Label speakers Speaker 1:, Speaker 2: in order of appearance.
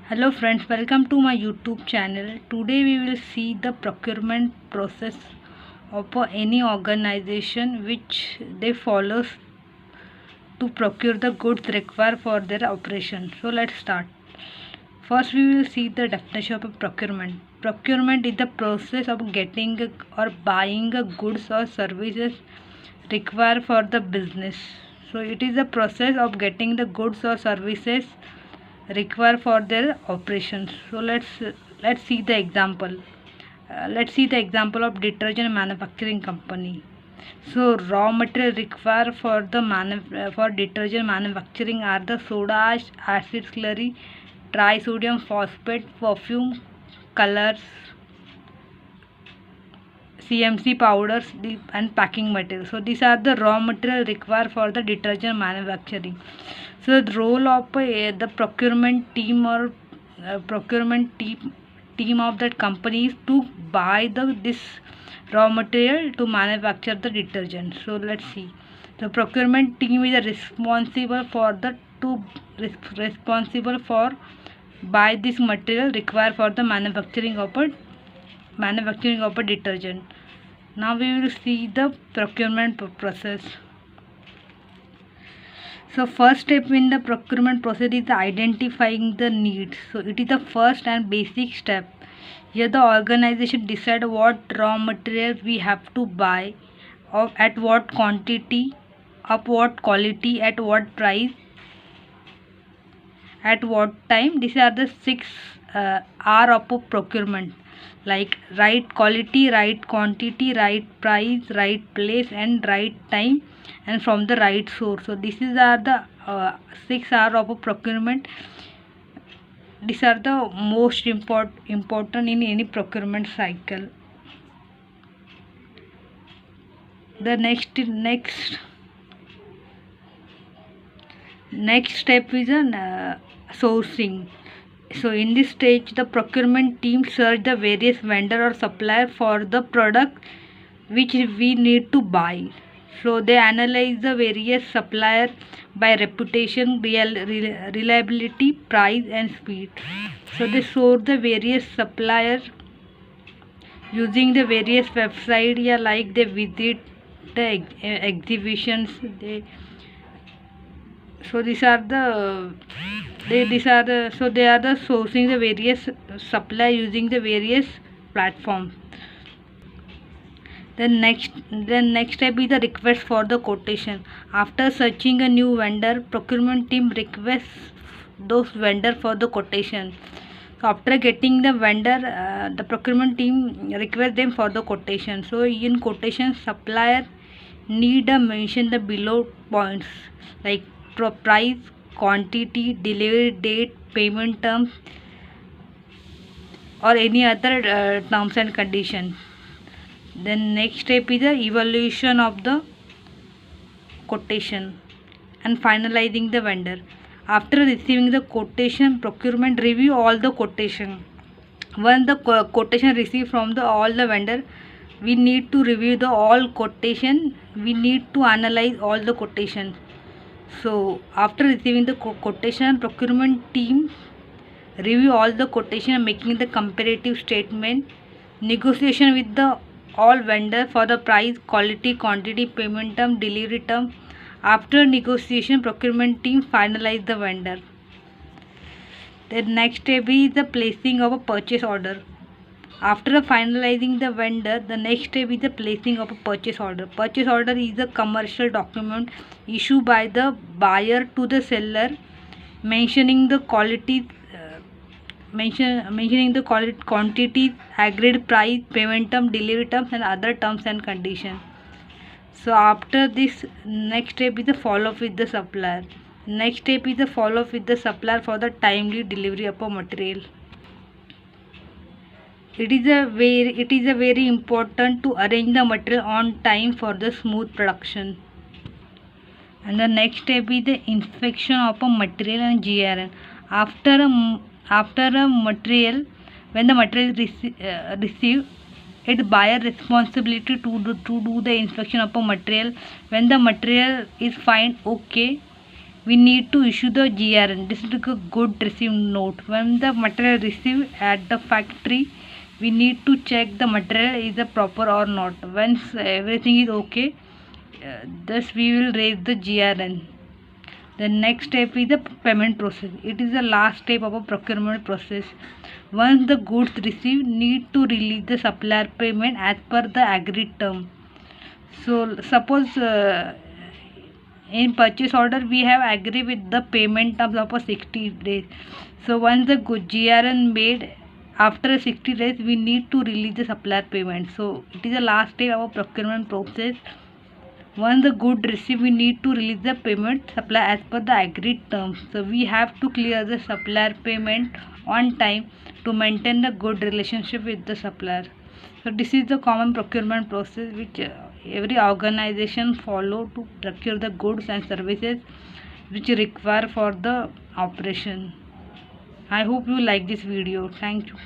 Speaker 1: Hello friends, welcome to my YouTube channel. Today we will see the procurement process of any organization which they follow to procure the goods required for their operation. So let's start. First we will see the definition of a procurement. Procurement is the process of getting or buying goods or services required for the business. So it is the process of getting the goods or services required for their operations. So let's see the example. Let's see the example of detergent manufacturing company. So raw material required for the for detergent manufacturing are the soda ash, acid slurry, trisodium phosphate, perfume, colors, CMC powders, and packing material. So these are the raw material required for the detergent manufacturing. So the role of the procurement team or procurement team of that company is to buy this raw material to manufacture the detergent. So let's see. The procurement team is responsible for responsible for buy this material required for the manufacturing of a detergent. Now we will see the procurement process. So first step in the procurement process is identifying the needs. So it is the first and basic step. Here the organization decide what raw material we have to buy, or at what quantity, of what quality, at what price, at what time. These are the six R of procurement, like right quality, right quantity, right price, right place, and right time, and from the right source. So this is are the 6 R of procurement. These are the most important in any procurement cycle. The next step is sourcing. So in this stage the procurement team search the various vendor or supplier for the product which we need to buy. So they analyze the various supplier by reputation, reliability, price, and speed. So they source the various suppliers using the various website, yeah, like they visit the exhibitions. They are the sourcing the various supply using the various platforms. The next step is the request for the quotation. After searching a new vendor, procurement team requests those vendor for the quotation. So after getting the vendor, the procurement team request them for the quotation. So in quotation, supplier need to mention the below points like price, quantity, delivery date, payment terms, or any other terms and conditions. Then next step is the evaluation of the quotation and finalizing the vendor. After receiving the quotation, procurement review all the quotation. Once the quotation received from all the vendor, we need to review the all quotation. We need to analyze all the quotations. So after receiving the quotation, procurement team review all the quotation, making the comparative statement, negotiation with the all vendor for the price, quality, quantity, payment term, delivery term. After negotiation, procurement team finalize the vendor. The next step is the placing of a purchase order. After finalizing the vendor, the next step is the placing of a purchase order. Purchase order is a commercial document issued by the buyer to the seller, mentioning the quality, mentioning the quantity, agreed price, payment term, delivery terms, and other terms and conditions. So after this, next step is the follow up with the supplier. Next step is the follow up with the supplier for the timely delivery of a material. It is a very important to arrange the material on time for the smooth production. And the next step is the inspection of a material and GRN. After a material, when the material is received, it buyer responsibility to do the inspection of a material. When the material is found okay, we need to issue the GRN. This is a good receipt note. When the material received at the factory, we need to check the material is the proper or not. Once everything is okay, thus we will raise the GRN. The next step is the payment process. It is the last step of a procurement process. Once the goods received, need to release the supplier payment as per the agreed term. So suppose in purchase order we have agreed with the payment terms of a 60 days. So once the GRN made after 60 days, we need to release the supplier payment. So it is the last step of a procurement process. Once the good received, we need to release the payment supply as per the agreed terms. So we have to clear the supplier payment on time to maintain the good relationship with the supplier. So this is the common procurement process which every organization follow to procure the goods and services which require for the operation. I hope you like this video. Thank you.